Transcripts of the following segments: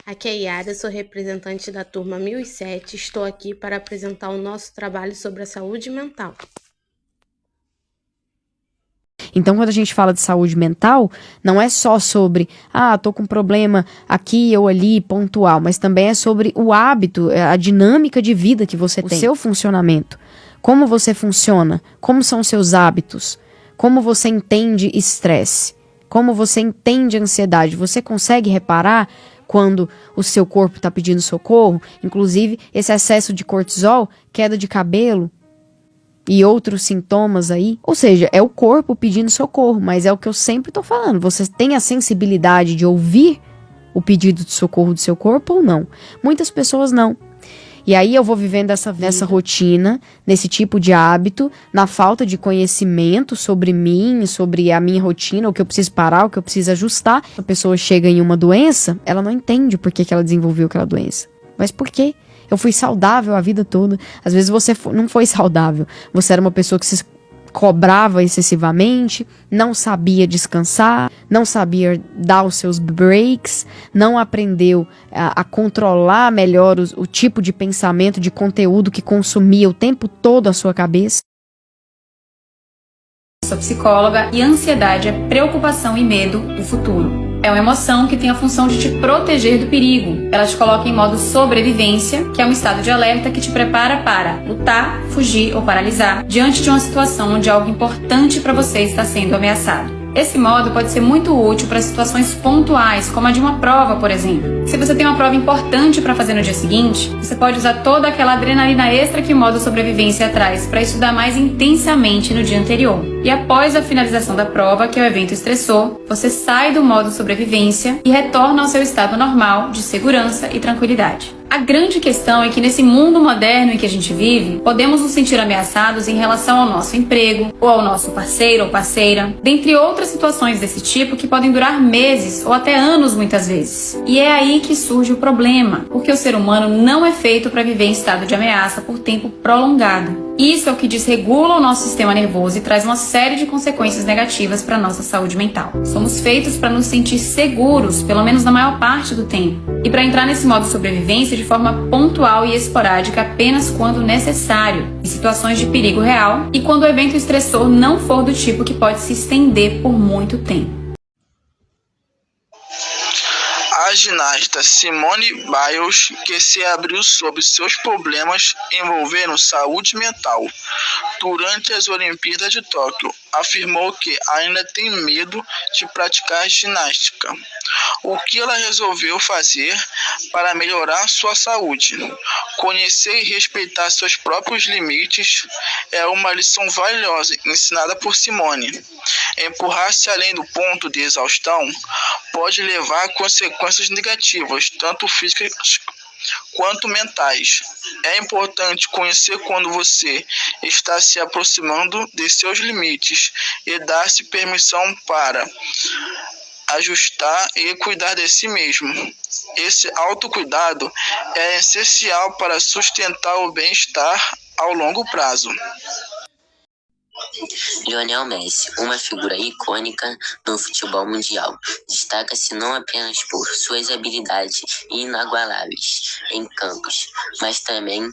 Aqui é Yara, sou representante da turma 1007. Estou aqui para apresentar o nosso trabalho sobre a saúde mental. Então, quando a gente fala de saúde mental, não é só sobre, tô com um problema aqui ou ali, pontual, mas também é sobre o hábito, a dinâmica de vida que você tem, o seu funcionamento, como você funciona, como são seus hábitos, como você entende estresse, como você entende ansiedade. Você consegue reparar quando o seu corpo está pedindo socorro? Inclusive, esse excesso de cortisol, queda de cabelo e outros sintomas aí. Ou seja, é o corpo pedindo socorro, mas é o que eu sempre tô falando. Você tem a sensibilidade de ouvir o pedido de socorro do seu corpo ou não? Muitas pessoas não. E aí eu vou vivendo nessa rotina, nesse tipo de hábito, na falta de conhecimento sobre mim, sobre a minha rotina, o que eu preciso parar, o que eu preciso ajustar. A pessoa chega em uma doença, ela não entende por que ela desenvolveu aquela doença. Mas por quê? Eu fui saudável a vida toda. Às vezes você não foi saudável. Você era uma pessoa que se cobrava excessivamente, não sabia descansar, não sabia dar os seus breaks, não aprendeu a controlar melhor o tipo de pensamento, de conteúdo que consumia o tempo todo a sua cabeça. Sou psicóloga e ansiedade é preocupação e medo do futuro. É uma emoção que tem a função de te proteger do perigo. Ela te coloca em modo sobrevivência, que é um estado de alerta que te prepara para lutar, fugir ou paralisar diante de uma situação onde algo importante para você está sendo ameaçado. Esse modo pode ser muito útil para situações pontuais, como a de uma prova, por exemplo. Se você tem uma prova importante para fazer no dia seguinte, você pode usar toda aquela adrenalina extra que o modo sobrevivência traz para estudar mais intensamente no dia anterior. E após a finalização da prova, que é o evento estressor, você sai do modo sobrevivência e retorna ao seu estado normal de segurança e tranquilidade. A grande questão é que nesse mundo moderno em que a gente vive, podemos nos sentir ameaçados em relação ao nosso emprego, ou ao nosso parceiro ou parceira, dentre outras situações desse tipo que podem durar meses ou até anos muitas vezes. E é aí que surge o problema, porque o ser humano não é feito para viver em estado de ameaça por tempo prolongado. Isso é o que desregula o nosso sistema nervoso e traz uma série de consequências negativas para a nossa saúde mental. Somos feitos para nos sentir seguros, pelo menos na maior parte do tempo, e para entrar nesse modo sobrevivência de forma pontual e esporádica apenas quando necessário, em situações de perigo real e quando o evento estressor não for do tipo que pode se estender por muito tempo. A ginasta Simone Biles, que se abriu sobre seus problemas envolvendo saúde mental durante as Olimpíadas de Tóquio, afirmou que ainda tem medo de praticar ginástica. O que ela resolveu fazer para melhorar sua saúde? Conhecer e respeitar seus próprios limites é uma lição valiosa ensinada por Simone. Empurrar-se além do ponto de exaustão pode levar a consequências negativas, tanto físicas quanto mentais. É importante conhecer quando você está se aproximando de seus limites e dar-se permissão para ajustar e cuidar de si mesmo. Esse autocuidado é essencial para sustentar o bem-estar ao longo prazo. Lionel Messi, uma figura icônica no futebol mundial, destaca-se não apenas por suas habilidades inagualáveis em campos, mas também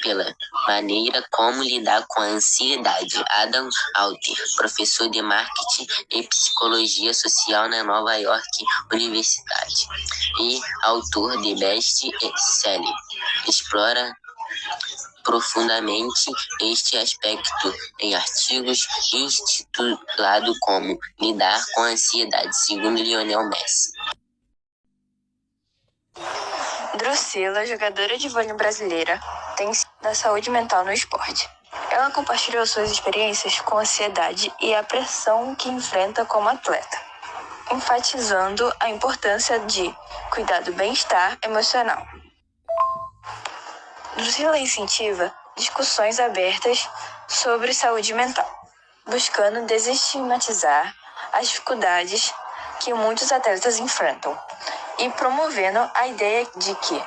pela maneira como lidar com a ansiedade. Adam Alter, professor de marketing e psicologia social na Nova York Universidade e autor de best-seller, explora profundamente este aspecto em artigos intitulado Como Lidar com a Ansiedade, segundo Lionel Messi. Drusila, jogadora de vôlei brasileira, tem da saúde mental no esporte. Ela compartilhou suas experiências com ansiedade e a pressão que enfrenta como atleta, enfatizando a importância de cuidar do bem-estar emocional. Drusila incentiva discussões abertas sobre saúde mental, buscando desestigmatizar as dificuldades que muitos atletas enfrentam e promovendo a ideia de que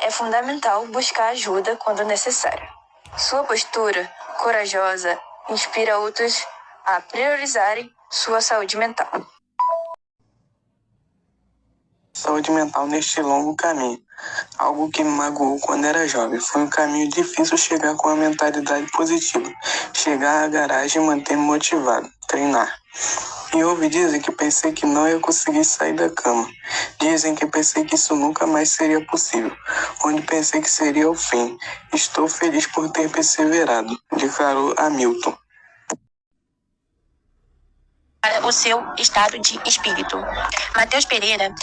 é fundamental buscar ajuda quando necessário. Sua postura corajosa inspira outros a priorizarem sua saúde mental. saúde mental neste longo caminho. Algo que me magoou quando era jovem. Foi um caminho difícil chegar com a mentalidade positiva. Chegar à garagem e manter-me motivado. Treinar. E ouvi dizer que pensei que não ia conseguir sair da cama. Dizem que pensei que isso nunca mais seria possível. Onde pensei que seria o fim. Estou feliz por ter perseverado. Declarou Hamilton. Para o seu estado de espírito. Matheus Pereira,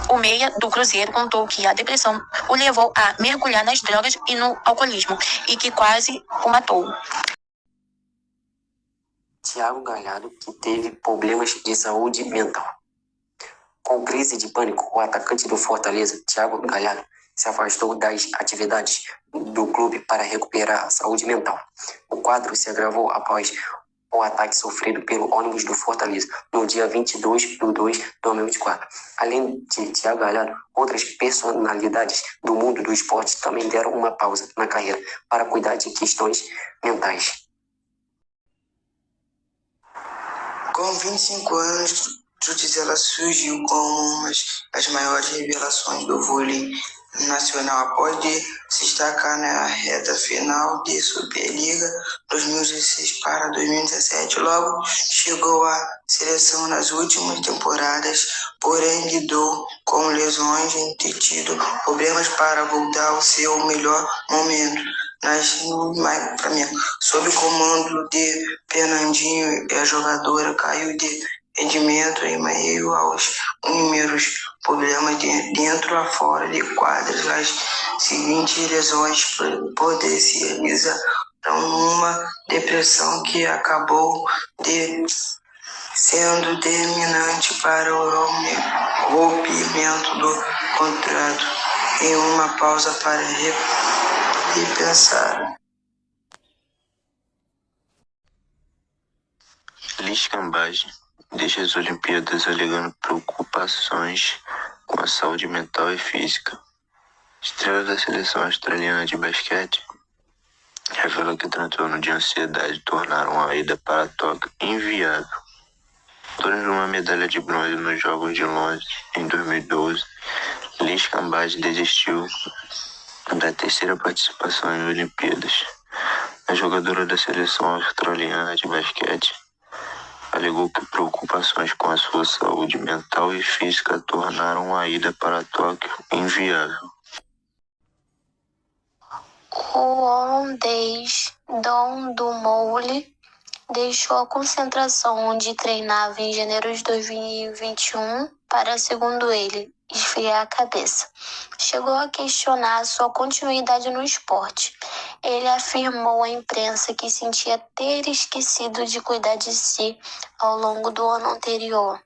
o meia do Cruzeiro, contou que a depressão o levou a mergulhar nas drogas e no alcoolismo e que quase o matou. Thiago Galhardo, que teve problemas de saúde mental. Com crise de pânico, o atacante do Fortaleza, Thiago Galhardo, se afastou das atividades do clube para recuperar a saúde mental. O quadro se agravou após o ataque sofrido pelo ônibus do Fortaleza no dia 22/2/2024. Além de Thiago Galhardo, outras personalidades do mundo do esporte também deram uma pausa na carreira para cuidar de questões mentais. Com 25 anos, Trutzela surgiu como uma das maiores revelações do vôlei nacional após se destacar na reta final de Superliga 2016 para 2017. Logo chegou à seleção nas últimas temporadas, porém lidou com lesões e ter tido problemas para voltar ao seu melhor momento. Sob o comando de Fernandinho, a jogadora caiu de rendimento em meio aos inúmeros problemas dentro e fora de quadras. As seguintes lesões potencializaram uma depressão que acabou sendo determinante para o rompimento do contrato, em uma pausa para repensar. Liz Cambage deixa as Olimpíadas alegando preocupações com a saúde mental e física. Estrela da seleção australiana de basquete revela que transtorno de ansiedade tornaram a ida para Tóquio inviável. Autora de uma medalha de bronze nos Jogos de Londres em 2012, Liz Cambage desistiu da terceira participação em Olimpíadas. A jogadora da seleção australiana de basquete alegou que preocupações com a sua saúde mental e física tornaram a ida para Tóquio inviável. O holandês Don Dumoulin deixou a concentração onde treinava em janeiro de 2021 para, segundo ele, esfriar a cabeça. Chegou a questionar sua continuidade no esporte. Ele afirmou à imprensa que sentia ter esquecido de cuidar de si ao longo do ano anterior.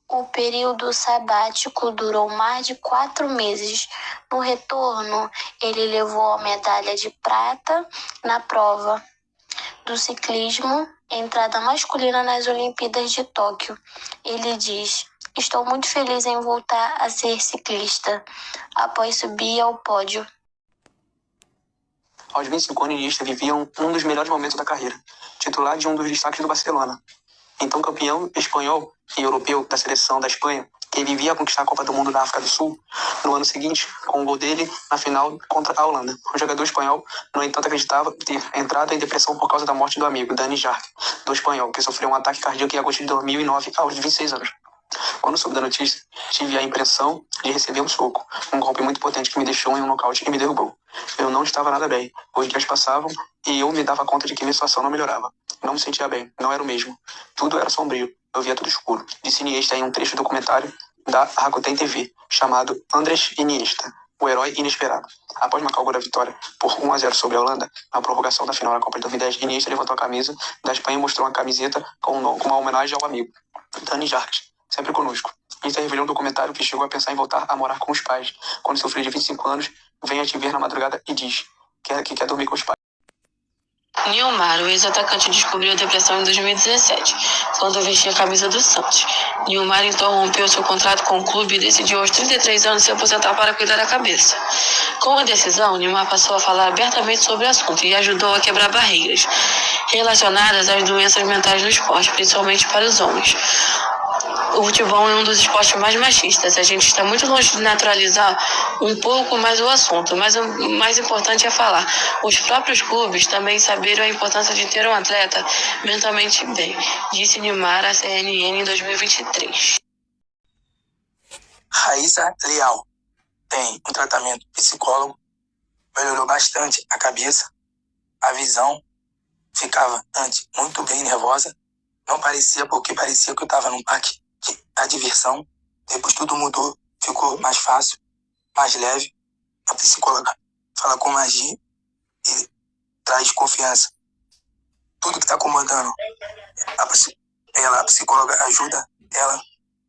O período sabático durou mais de 4 meses. No retorno, ele levou a medalha de prata na prova do ciclismo, entrada masculina nas Olimpíadas de Tóquio. Ele diz: "Estou muito feliz em voltar a ser ciclista", após subir ao pódio. Aos 25 anos, Iniesta vivia um dos melhores momentos da carreira, titular de um dos destaques do Barcelona. Então campeão espanhol e europeu da seleção da Espanha, que vivia a conquistar a Copa do Mundo da África do Sul, no ano seguinte, com o gol dele na final contra a Holanda. O jogador espanhol, no entanto, acreditava ter entrado em depressão por causa da morte do amigo, Dani Jarque, do espanhol, que sofreu um ataque cardíaco em agosto de 2009, aos 26 anos. Quando soube da notícia, tive a impressão de receber um soco, um golpe muito potente que me deixou em um nocaute e me derrubou. Eu não estava nada bem. Os dias passavam e eu me dava conta de que minha situação não melhorava. Não me sentia bem, não era o mesmo. Tudo era sombrio, eu via tudo escuro. Disse Iniesta em um trecho do documentário da Rakuten TV, chamado Andrés Iniesta, o herói inesperado. Após uma calgura vitória por 1-0 sobre a Holanda, na prorrogação da final da Copa de 2010, Iniesta levantou a camisa da Espanha e mostrou uma camiseta com uma homenagem ao amigo, Dani Jarque, sempre conosco. Iniesta revelou um documentário que chegou a pensar em voltar a morar com os pais. Quando seu filho de 25 anos vem a te ver na madrugada e diz que quer dormir com os pais. Nilmar, o ex-atacante, descobriu a depressão em 2017, quando vestia a camisa do Santos. Nilmar então rompeu seu contrato com o clube e decidiu aos 33 anos se aposentar para cuidar da cabeça. Com a decisão, Nilmar passou a falar abertamente sobre o assunto e ajudou a quebrar barreiras relacionadas às doenças mentais no esporte, principalmente para os homens. o futebol é um dos esportes mais machistas. A gente está muito longe de naturalizar um pouco mais o assunto, mas o mais importante é falar. Os próprios clubes também saberam a importância de ter um atleta mentalmente bem, disse Nilmar à CNN em 2023. Raíssa Leal tem um tratamento psicólogo, melhorou bastante a cabeça, a visão, ficava antes muito bem nervosa, não parecia, porque parecia que eu estava num parque de diversão. Depois tudo mudou, ficou mais fácil, mais leve. A psicóloga fala como agir e traz confiança. Tudo que está incomodando, a psicóloga ajuda ela,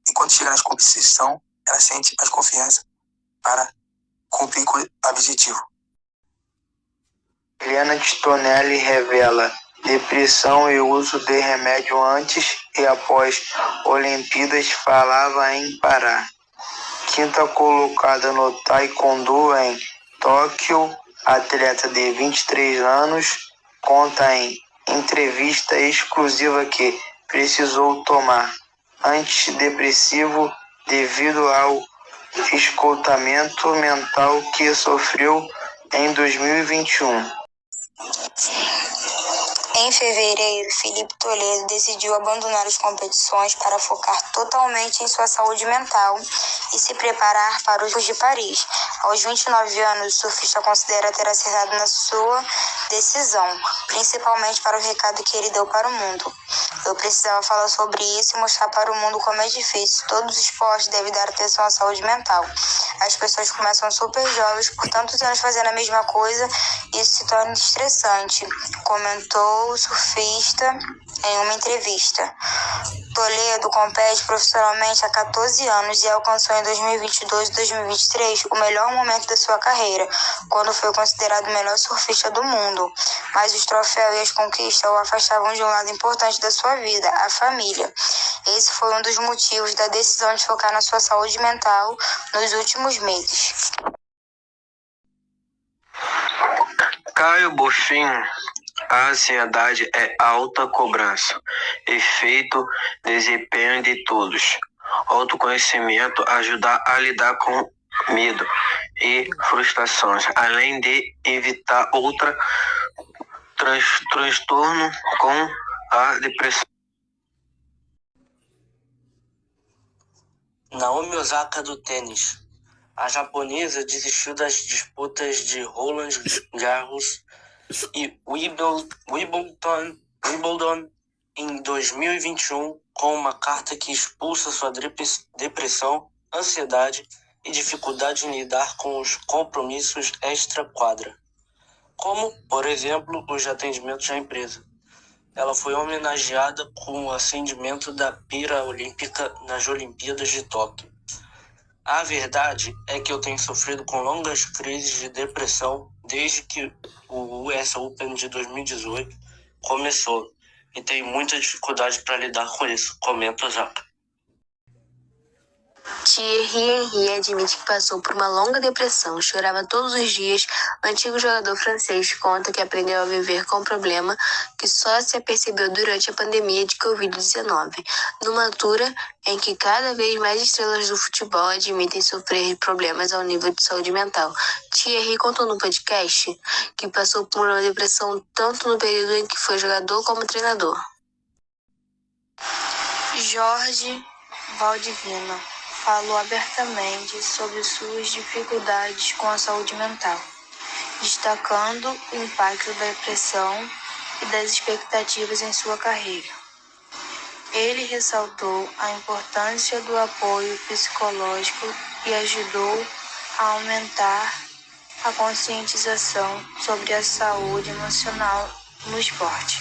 e quando chega na competição, ela sente mais confiança para cumprir com o objetivo. Helena Tistonelli revela depressão e uso de remédio antes e após Olimpíadas, falava em parar. Quinta colocada no Taekwondo em Tóquio, a atleta de 23 anos conta em entrevista exclusiva que precisou tomar antidepressivo devido ao esgotamento mental que sofreu em 2021. Em fevereiro, Felipe Toledo decidiu abandonar as competições para focar totalmente em sua saúde mental e se preparar para os Jogos de Paris. Aos 29 anos, o surfista considera ter acertado na sua decisão, principalmente para o recado que ele deu para o mundo. Eu precisava falar sobre isso e mostrar para o mundo como é difícil. Todos os esportes devem dar atenção à saúde mental. As pessoas começam super jovens, por tantos anos fazendo a mesma coisa, e isso se torna estressante, comentou o surfista em uma entrevista. Toledo compete profissionalmente há 14 anos e alcançou em 2022 e 2023 o melhor momento da sua carreira, quando foi considerado o melhor surfista do mundo. Mas os troféus e as conquistas o afastavam de um lado importante da sua vida, a família. Esse foi um dos motivos da decisão de focar na sua saúde mental nos últimos meses. Caio Bofim, a ansiedade é alta cobrança, efeito desempenho de todos. Autoconhecimento ajuda a lidar com medo e frustrações, além de evitar outra transtorno com a depressão. Naomi Osaka do tênis. A japonesa desistiu das disputas de Roland Garros e Wimbledon em 2021 com uma carta que expulsa sua depressão, ansiedade e dificuldade em lidar com os compromissos extra-quadra, como, por exemplo, os de atendimento da empresa. Ela foi homenageada com o acendimento da pira olímpica nas Olimpíadas de Tóquio. A verdade é que eu tenho sofrido com longas crises de depressão desde que o US Open de 2018 começou e tenho muita dificuldade para lidar com isso, comenta Osaka. Thierry Henry admite que passou por uma longa depressão, chorava todos os dias. O antigo jogador francês conta que aprendeu a viver com o problema que só se apercebeu durante a pandemia de Covid-19, numa altura em que cada vez mais estrelas do futebol admitem sofrer problemas ao nível de saúde mental. Thierry contou no podcast que passou por uma depressão tanto no período em que foi jogador como treinador. Jorge Valdivino falou abertamente sobre suas dificuldades com a saúde mental, destacando o impacto da depressão e das expectativas em sua carreira. Ele ressaltou a importância do apoio psicológico e ajudou a aumentar a conscientização sobre a saúde emocional no esporte,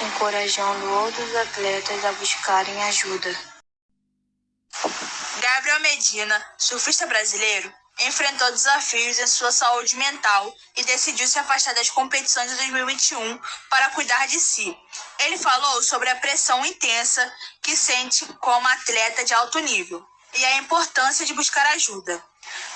encorajando outros atletas a buscarem ajuda. Gabriel Medina, surfista brasileiro, enfrentou desafios em sua saúde mental e decidiu se afastar das competições de 2021 para cuidar de si. Ele falou sobre a pressão intensa que sente como atleta de alto nível e a importância de buscar ajuda.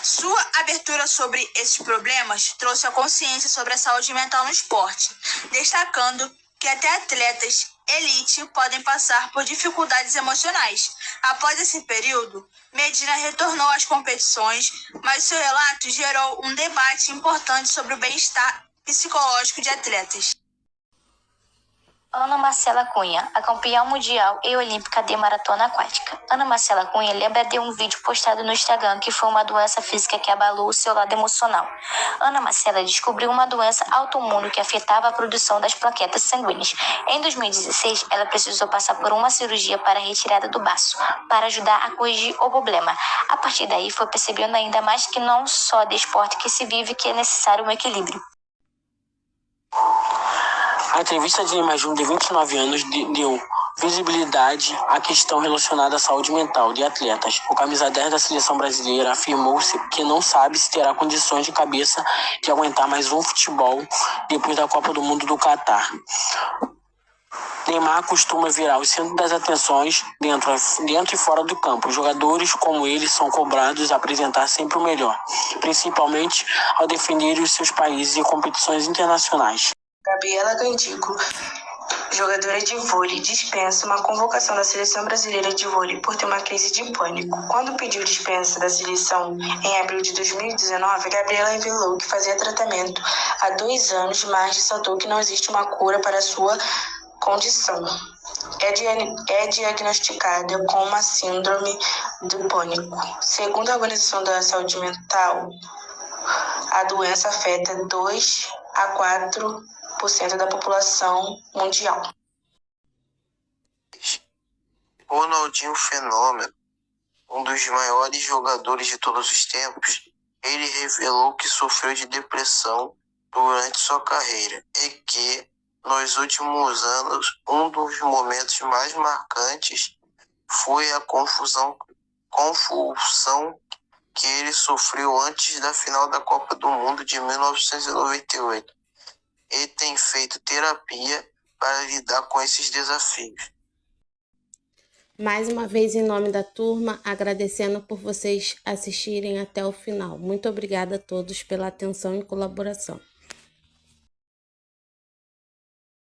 Sua abertura sobre esses problemas trouxe a consciência sobre a saúde mental no esporte, destacando que até atletas elite podem passar por dificuldades emocionais. Após esse período, Medina retornou às competições, mas seu relato gerou um debate importante sobre o bem-estar psicológico de atletas. Ana Marcela Cunha, a campeã mundial e olímpica de maratona aquática. Ana Marcela Cunha lembra de um vídeo postado no Instagram que foi uma doença física que abalou o seu lado emocional. Ana Marcela descobriu uma doença autoimune que afetava a produção das plaquetas sanguíneas. Em 2016, ela precisou passar por uma cirurgia para a retirada do baço, para ajudar a corrigir o problema. A partir daí, foi percebendo ainda mais que não só de esporte que se vive que é necessário um equilíbrio. A entrevista de mais de 29 anos deu visibilidade à questão relacionada à saúde mental de atletas. O camisa 10 da seleção brasileira afirmou que não sabe se terá condições de cabeça de aguentar mais um futebol depois da Copa do Mundo do Catar. Neymar costuma virar o centro das atenções dentro e fora do campo. Jogadores como ele são cobrados a apresentar sempre o melhor, principalmente ao defender os seus países em competições internacionais. Gabriela Gandico, jogadora de vôlei, dispensa uma convocação da seleção brasileira de vôlei por ter uma crise de pânico. Quando pediu dispensa da seleção em abril de 2019, Gabriela revelou que fazia tratamento há 2 anos, mas ressaltou que não existe uma cura para sua condição. É diagnosticada com uma síndrome do pânico. Segundo a Organização da Saúde Mental, a doença afeta 2 a 4% da população mundial. Ronaldinho Fenômeno, um dos maiores jogadores de todos os tempos, ele revelou que sofreu de depressão durante sua carreira e que, nos últimos anos, um dos momentos mais marcantes foi a convulsão que ele sofreu antes da final da Copa do Mundo de 1998. Ele tem feito terapia para lidar com esses desafios. Mais uma vez, em nome da turma, agradecendo por vocês assistirem até o final. Muito obrigada a todos pela atenção e colaboração.